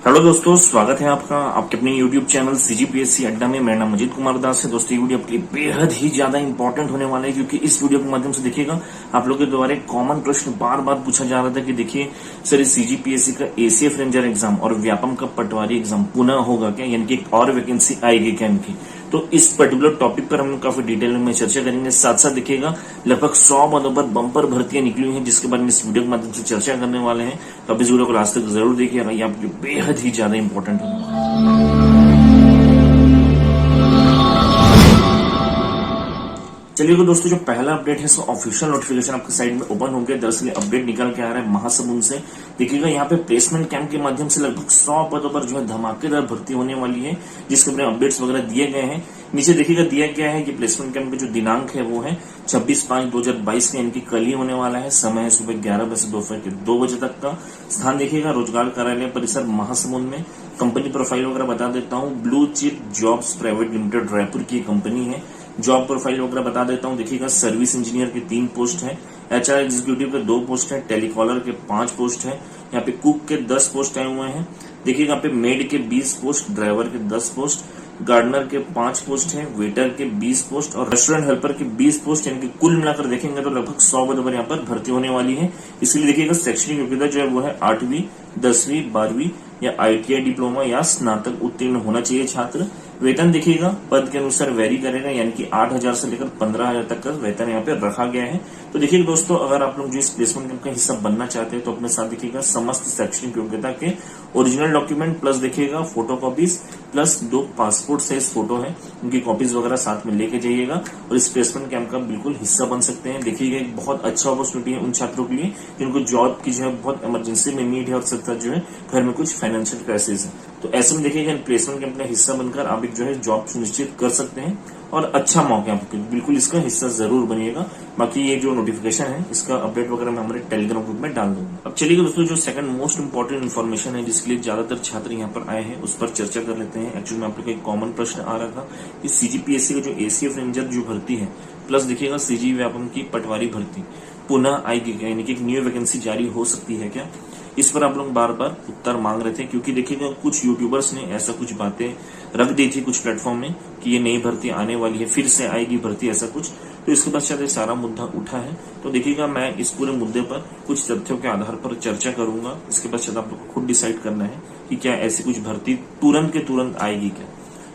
Hello दोस्तों, स्वागत है आपका आपके अपने YouTube चैनल CGPSC अड्डा में। मेरा नाम अजीत कुमार दास है। दोस्तों, ये वीडियो आपके लिए बेहद ही ज्यादा इंपॉर्टेंट होने वाला है, क्योंकि इस वीडियो के माध्यम से देखिएगा आप लोगों के द्वारा एक कॉमन प्रश्न बार बार पूछा जा रहा था कि देखिए सर, इस CGPSC का ACF रेंजर एग्जाम और व्यापम का पटवारी एग्जाम पुनः होगा क्या, यानी कि एक और वैकेंसी आएगी क्या इनकी। तो इस पर्टिकुलर टॉपिक पर हम काफी डिटेल में चर्चा करेंगे। साथ साथ देखिएगा लगभग 100 पदों पर बम्पर भर्तियां निकली हुई हैं, जिसके बारे में इस वीडियो के माध्यम से चर्चा करने वाले हैं। तो अब इस वीडियो को लास्ट तक जरूर देखिएगा, ये आपके बेहद ही ज्यादा इंपॉर्टेंट होगा। चलिए तो दोस्तों, जो पहला अपडेट है इसका ऑफिशियल नोटिफिकेशन आपके साइड में ओपन हो गया। दरअसल अपडेट निकल के आ रहा है महासमुंद से। देखिएगा यहाँ पे प्लेसमेंट कैंप के माध्यम से लगभग 100 पदों पर जो है धमाकेदार भर्ती होने वाली है, जिसके अपने अपडेट्स वगैरह दिए गए हैं। नीचे देखिएगा दिया गया है कि प्लेसमेंट कैंप का जो दिनांक है वो है 26/5/2022 का, इनकी कल ही होने वाला है। समय है सुबह 11 बजे से दोपहर के 2 बजे तक का। स्थान देखिएगा रोजगार कार्यालय परिसर महासमुंद में। कंपनी प्रोफाइल वगैरह बता देता हूँ, blue chip jobs private limited Raipur की कंपनी है। जॉब प्रोफाइल वगैरह बता देता हूँ, देखिएगा सर्विस इंजीनियर के 3 पोस्ट है, HR एग्जीक्यूटिव के 2 पोस्ट है, टेलीकॉलर के 5 पोस्ट है, यहाँ पे कुक के 10 पोस्ट आए हुए हैं। देखिएगा यहाँ पे मेड के 20 पोस्ट, ड्राइवर के 10 पोस्ट, गार्डनर के 5 पोस्ट है, वेटर के 20 पोस्ट और रेस्टोरेंट हेल्पर के 20 पोस्ट, यानी कि कुल मिलाकर देखेंगे तो लगभग 100 पदों पर यहाँ पर भर्ती होने वाली है। इसलिए देखिएगा शैक्षणिक योग्यता जो है वो है 8वीं, 10वीं, 12वीं या ITI डिप्लोमा या स्नातक उत्तीर्ण होना चाहिए छात्र। वेतन देखिएगा पद के अनुसार वेरी करेगा, यानी कि 8,000 से लेकर 15,000 तक का वेतन यहाँ पे रखा गया है। तो देखिए दोस्तों, अगर आप लोग जो इस प्लेसमेंट कैंप का हिस्सा बनना चाहते हैं तो अपने साथ देखिएगा समस्त शैक्षणिक योग्यता के ओरिजिनल डॉक्यूमेंट प्लस देखिएगा photo copies plus 2 passport size photo है, उनकी कॉपीज वगैरह साथ में लेके जाइएगा और इस प्लेसमेंट कैंप का बिल्कुल हिस्सा बन सकते हैं। देखिएगा एक बहुत अच्छा अपॉर्चुनिटी है उन छात्रों के लिए जिनको जॉब की जो है बहुत इमरजेंसी में नीड है और सकता जो है घर में कुछ फाइनेंशियल क्राइसिस है। तो ऐसे में देखिएगा प्लेसमेंट कैंप का हिस्सा बनकर आप एक जो है जॉब सुनिश्चित कर सकते हैं और अच्छा मौका है आपके, बिल्कुल इसका हिस्सा जरूर बनिएगा। बाकी ये जो नोटिफिकेशन है इसका अपडेट वगैरह मैं हमारे टेलीग्राम ग्रुप में डाल दूंगा। अब चलिए दोस्तों, जो सेकंड मोस्ट इंपॉर्टेंट इन्फॉर्मेशन है जिसके लिए ज्यादातर छात्र यहाँ पर आए हैं उस पर चर्चा कर लेते हैं। एक्चुअली में आप लोग का एक कॉमन प्रश्न आ रहा था कि CGPSC का जो ACF रेंजर जो भर्ती है प्लस देखिएगा CG व्यापम की पटवारी भर्ती पुनः आएगी क्या, यानी कि एक न्यू वैकेंसी जारी हो सकती है क्या। इस पर आप लोग बार बार उत्तर मांग रहे थे, क्योंकि देखिएगा कुछ यूट्यूबर्स ने ऐसा कुछ बातें रख दी थी कुछ प्लेटफॉर्म में कि ये नई भर्ती आने वाली है, फिर से आएगी भर्ती, ऐसा कुछ। तो इसके पश्चात ये सारा मुद्दा उठा है। तो देखिएगा मैं इस पूरे मुद्दे पर कुछ तथ्यों के आधार पर चर्चा करूंगा। इसके पश्चात आप लोग को खुद डिसाइड करना है कि क्या ऐसी कुछ भर्ती तुरंत के तुरंत आएगी क्या।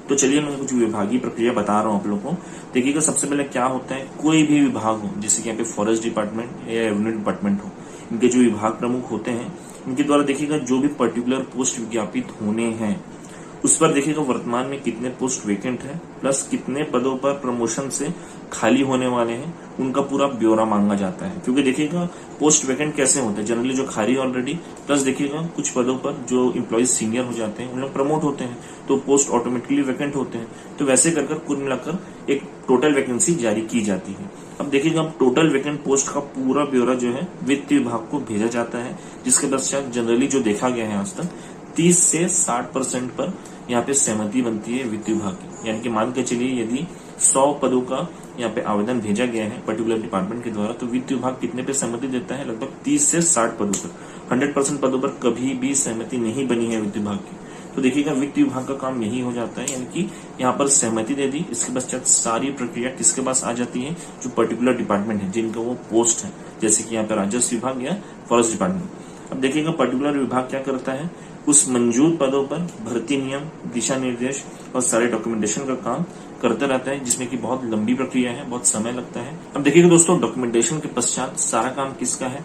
तो चलिए मैं कुछ विभागीय प्रक्रिया बता रहा हूँ आप लोगों को। देखिएगा सबसे पहले क्या होता है, कोई भी विभाग हो, जैसे कि यहाँ पे फॉरेस्ट डिपार्टमेंट या रेवेन्यू डिपार्टमेंट हो, इनके जो विभाग प्रमुख होते हैं इनके द्वारा देखिएगा जो भी पर्टिकुलर पोस्ट विज्ञापित होने हैं उस पर देखिएगा वर्तमान में कितने पोस्ट वेकेंट है प्लस कितने पदों पर प्रमोशन से खाली होने वाले हैं, उनका पूरा ब्यौरा मांगा जाता है। क्योंकि देखिएगा पोस्ट वेकेंट कैसे होते हैं, जनरली जो खाली ऑलरेडी प्लस देखिएगा कुछ पदों पर जो इम्प्लॉइज सीनियर हो जाते हैं उन लोग प्रमोट होते हैं तो पोस्ट ऑटोमेटिकली वैकेंट होते हैं। तो वैसे कर कुल मिलाकर एक टोटल वैकेंसी जारी की जाती है। अब देखिएगा टोटल वैकेंट पोस्ट का पूरा ब्यौरा जो है वित्त विभाग को भेजा जाता है, जिसके पश्चात जनरली जो देखा गया है आज तक 30 से 60% पर यहाँ पे सहमति बनती है वित्त विभाग की। यानी कि मान के चलिए यदि 100 पदों का यहाँ पे आवेदन भेजा गया है पर्टिकुलर डिपार्टमेंट के द्वारा, तो वित्त विभाग कितने पे सहमति देता है, लगभग 30 से 60 पदों पर। 100% पदों पर कभी भी सहमति नहीं बनी है वित्त विभाग की। तो देखिएगा वित्त विभाग का काम यही हो जाता है, यानी कि यहाँ पर सहमति दे दी, इसके पश्चात सारी प्रक्रिया किसके पास आ जाती है, जो पर्टिकुलर डिपार्टमेंट है जिनका वो पोस्ट है, जैसे कि यहाँ पे राजस्व विभाग या फॉरेस्ट डिपार्टमेंट। अब देखिएगा पर्टिकुलर विभाग क्या करता है, उस मंजूर पदों पर भर्ती नियम, दिशा निर्देश और सारे डॉक्यूमेंटेशन का काम करता रहता है, जिसमें कि बहुत लंबी प्रक्रिया है, बहुत समय लगता है। अब देखिएगा दोस्तों, डॉक्यूमेंटेशन के पश्चात सारा काम किसका है,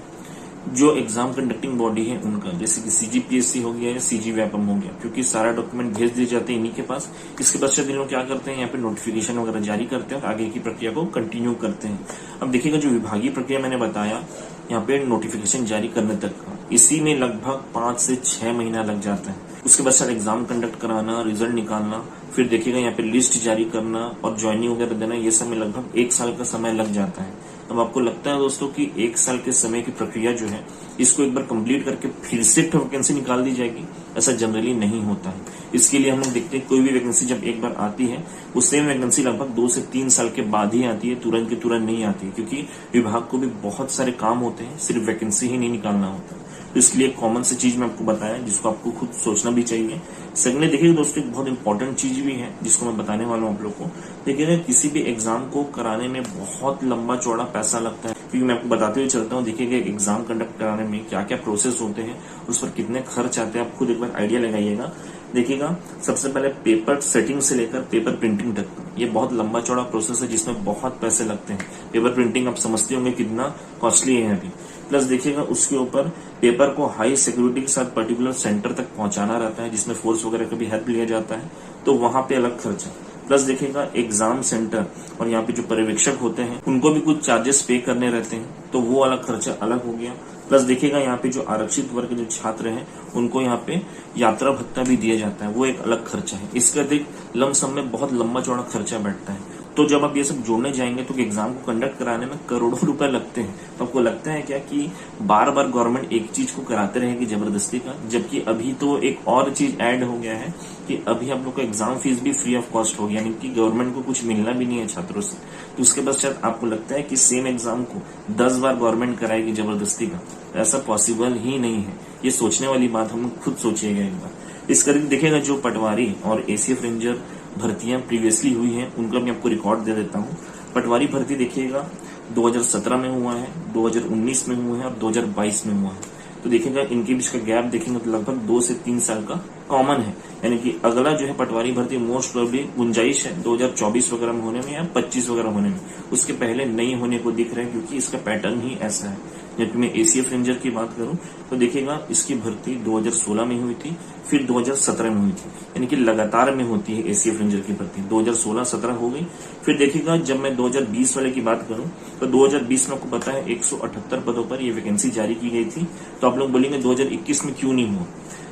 जो एग्जाम कंडक्टिंग बॉडी है उनका, जैसे कि CGPSC हो गया या CG व्यापम हो गया, क्योंकि सारा डॉक्यूमेंट भेज दिए जाते हैं इन्हीं के पास। इसके पश्चात इन लोग क्या करते हैं, यहाँ पे नोटिफिकेशन वगैरह जारी करते हैं और आगे की प्रक्रिया को कंटिन्यू करते हैं। अब देखिएगा जो विभागीय प्रक्रिया मैंने बताया यहाँ पे नोटिफिकेशन जारी करने तक का, इसी में लगभग 5 से 6 महीना लग जाता है। उसके पश्चात एग्जाम कंडक्ट कराना, रिजल्ट निकालना, फिर देखिएगा यहाँ पे लिस्ट जारी करना और ज्वाइनिंग वगैरह देना, ये सब में लगभग 1 साल का समय लग जाता है। अब आपको लगता है दोस्तों कि 1 साल के समय की प्रक्रिया जो है इसको एक बार कंप्लीट करके फिर से वैकेंसी निकाल दी जाएगी, ऐसा जनरली नहीं होता है। इसके लिए हम लोग देखते हैं कोई भी वैकेंसी जब एक बार आती है, वो सेम वैकेंसी लगभग 2 से 3 साल के बाद ही आती है, तुरंत के तुरंत नहीं आती है, क्योंकि विभाग को भी बहुत सारे काम होते हैं, सिर्फ वैकेंसी ही नहीं निकालना होता। तो इसके लिए कॉमन सी चीज मैं आपको बताया जिसको आपको खुद सोचना भी चाहिए। सेकंडली देखिएगा दोस्तों, एक बहुत इंपॉर्टेंट चीज भी है जिसको मैं बताने वाला हूँ आप लोग को। देखिएगा किसी भी एग्जाम को कराने में बहुत लंबा चौड़ा पैसा लगता है, क्योंकि मैं आपको बताते हुए चलता हूँ। देखिएगा एग्जाम कंडक्ट कराने में क्या क्या प्रोसेस होते हैं, उस पर कितने खर्च आते हैं, आप खुद एक बार आइडिया लगाइएगा। देखिएगा सबसे पहले पेपर सेटिंग से लेकर पेपर प्रिंटिंग तक ये बहुत लंबा चौड़ा प्रोसेस है जिसमें बहुत पैसे लगते हैं। पेपर प्रिंटिंग आप समझते होंगे कितना कॉस्टली है अभी। प्लस देखिएगा उसके ऊपर पेपर को हाई सिक्योरिटी के साथ पर्टिकुलर सेंटर तक पहुंचाना रहता है, जिसमें फोर्स वगैरह का भी हेल्प लिया जाता है, तो वहां पे अलग खर्चा। प्लस देखिएगा एग्जाम सेंटर और यहाँ पे जो पर्यवेक्षक होते हैं उनको भी कुछ चार्जेस पे करने रहते हैं, तो वो अलग खर्चा अलग हो गया। प्लस देखिएगा यहाँ पे जो आरक्षित वर्ग के जो छात्र हैं उनको यहाँ पे यात्रा भत्ता भी दिया जाता है, वो एक अलग खर्चा है। इसके अतिरिक्त लमसम में बहुत लंबा चौड़ा खर्चा बैठता है। तो जब आप ये सब जोड़ने जाएंगे तो एग्जाम को कंडक्ट कराने में करोड़ों रुपए लगते हैं। तो आपको लगता है क्या कि बार बार गवर्नमेंट एक चीज को कराते रहेगी जबरदस्ती का, जबकि अभी तो एक और चीज ऐड हो गया है कि अभी आप लोग का एग्जाम फीस भी फ्री ऑफ कॉस्ट होगी, यानी कि गवर्नमेंट को कुछ मिलना भी नहीं है छात्रों से। तो उसके पश्चात आपको लगता है कि सेम एग्जाम को 10 बार गवर्नमेंट कराएगी जबरदस्ती का, ऐसा पॉसिबल ही नहीं है। ये सोचने वाली बात हम खुद सोचिएगा एक बार। इस करके देखिएगा जो पटवारी और एसीएफ रेंजर भर्तियां प्रीवियसली हुई हैं उनका मैं आपको रिकॉर्ड दे देता हूं। पटवारी भर्ती देखिएगा 2017 में हुआ है, 2019 में हुआ है और 2022 में हुआ है। तो देखिएगा इनके बीच का गैप देखेंगे तो लगभग 2 से 3 साल का कॉमन है, यानी कि अगला जो है पटवारी भर्ती मोस्ट प्रोबेबली गुंजाइश है 2024 वगैरह में होने में या 25 वगैरह होने में, उसके पहले नहीं होने को दिख रहा है, क्योंकि इसका पैटर्न ही ऐसा है। जबकि मैं एसीएफ रेंजर की बात करूं तो देखिएगा इसकी भर्ती 2016 में हुई थी, फिर 2017 में हुई थी, यानी कि लगातार में होती है एसीएफ रेंजर की भर्ती। 2016-17 हो गई। फिर देखिएगा जब मैं 2020 वाले की बात करूं तो 2020 में आपको पता है 178 पदों पर ये वैकेंसी जारी की गई थी। तो आप लोग बोलेंगे 2021 में क्यों नहीं हुआ?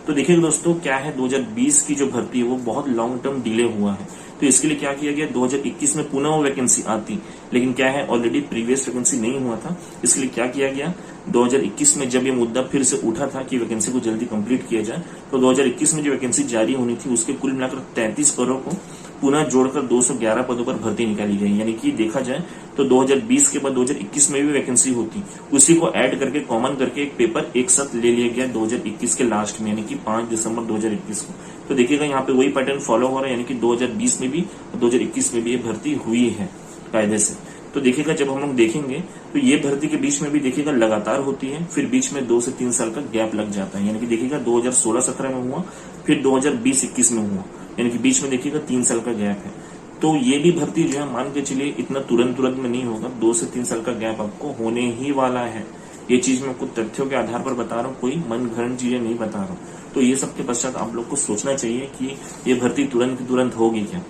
तो देखिएगा दोस्तों क्या है, 2020 की जो भर्ती है वो बहुत लॉन्ग टर्म डिले हुआ है। तो इसके लिए क्या किया गया, 2021 में पुनः वो वैकेंसी आती, लेकिन क्या है ऑलरेडी प्रीवियस वैकेंसी नहीं हुआ था। इसके लिए क्या किया गया, 2021 में जब ये मुद्दा फिर से उठा था कि वैकेंसी को जल्दी कंप्लीट किया जाए, तो 2021 में जो वैकेंसी जारी होनी थी उसके कुल मिलाकर 33 पदों को पुनः जोड़कर 211 पदों पर भर्ती निकाली गई। यानी कि देखा जाए तो 2020 के बाद 2021 में भी वैकेंसी होती, उसी को ऐड करके कॉमन करके एक पेपर एक साथ ले लिया गया 2021 के लास्ट में, यानी कि 5 दिसंबर 2021 को। तो देखिएगा यहाँ पे वही पैटर्न फॉलो हो रहा है, यानी कि 2020 में भी और 2021 में भी ये भर्ती हुई है कायदे से। तो देखिएगा जब हम लोग देखेंगे तो ये भर्ती के बीच में भी देखिएगा लगातार होती है, फिर बीच में 2 से 3 साल का गैप लग जाता है। यानी कि देखिएगा 2016-17 में हुआ, फिर 2020-21 में हुआ, यानी कि बीच में देखिएगा 3 साल का गैप है। तो ये भी भर्ती जो है मान के चलिए इतना तुरंत में नहीं होगा, 2 से 3 साल का गैप आपको होने ही वाला है। ये चीज मैं आपको तथ्यों के आधार पर बता रहा हूँ, कोई मन घड़न चीजें नहीं बता रहा हूँ। तो ये सब के पश्चात आप लोग को सोचना चाहिए कि ये भर्ती तुरंत होगी क्या।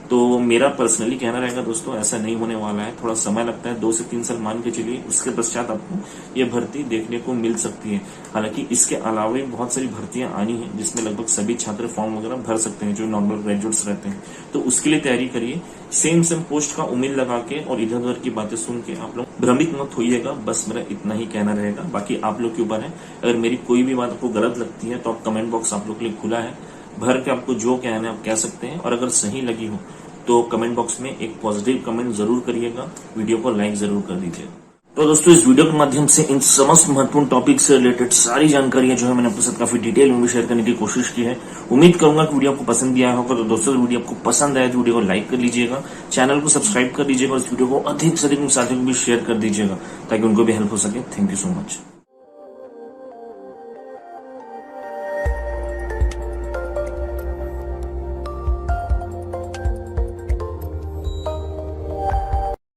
तो मेरा पर्सनली कहना रहेगा दोस्तों ऐसा नहीं होने वाला है, थोड़ा समय लगता है, 2 से 3 साल मान के चलिए, उसके पश्चात आपको ये भर्ती देखने को मिल सकती है। हालांकि इसके अलावा भी बहुत सारी भर्तियां आनी है जिसमें लगभग सभी छात्र फॉर्म वगैरह भर सकते हैं जो नॉर्मल ग्रेजुएट्स रहते हैं। तो उसके लिए तैयारी करिए, सेम पोस्ट का उम्मीद लगा के और इधर उधर की बातें सुन के आप लोग भ्रमित मत होइएगा। बस मेरा इतना ही कहना रहेगा, बाकी आप लोग के ऊपर है। अगर मेरी कोई भी बात आपको गलत लगती है तो आप कमेंट बॉक्स आप लोग के लिए खुला है, भर के आपको जो कहना है आप कह सकते हैं। और अगर सही लगी हो तो कमेंट बॉक्स में एक पॉजिटिव कमेंट जरूर करिएगा, वीडियो को लाइक जरूर कर दीजिएगा। तो दोस्तों इस वीडियो के माध्यम से इन समस्त महत्वपूर्ण टॉपिक से रिलेटेड सारी जानकारियां जो है मैंने आपके साथ काफी डिटेल में भी शेयर करने की कोशिश की है। उम्मीद करूंगा कि वीडियो आपको पसंद आया होगा। तो दोस्तों वीडियो आपको पसंद आया तो वीडियो को लाइक कर लीजिएगा, चैनल को सब्सक्राइब कर लीजिएगा और इस वीडियो को अधिक से अधिक साथियों को भी शेयर कर दीजिएगा ताकि उनको भी हेल्प हो सके। Thank you so much.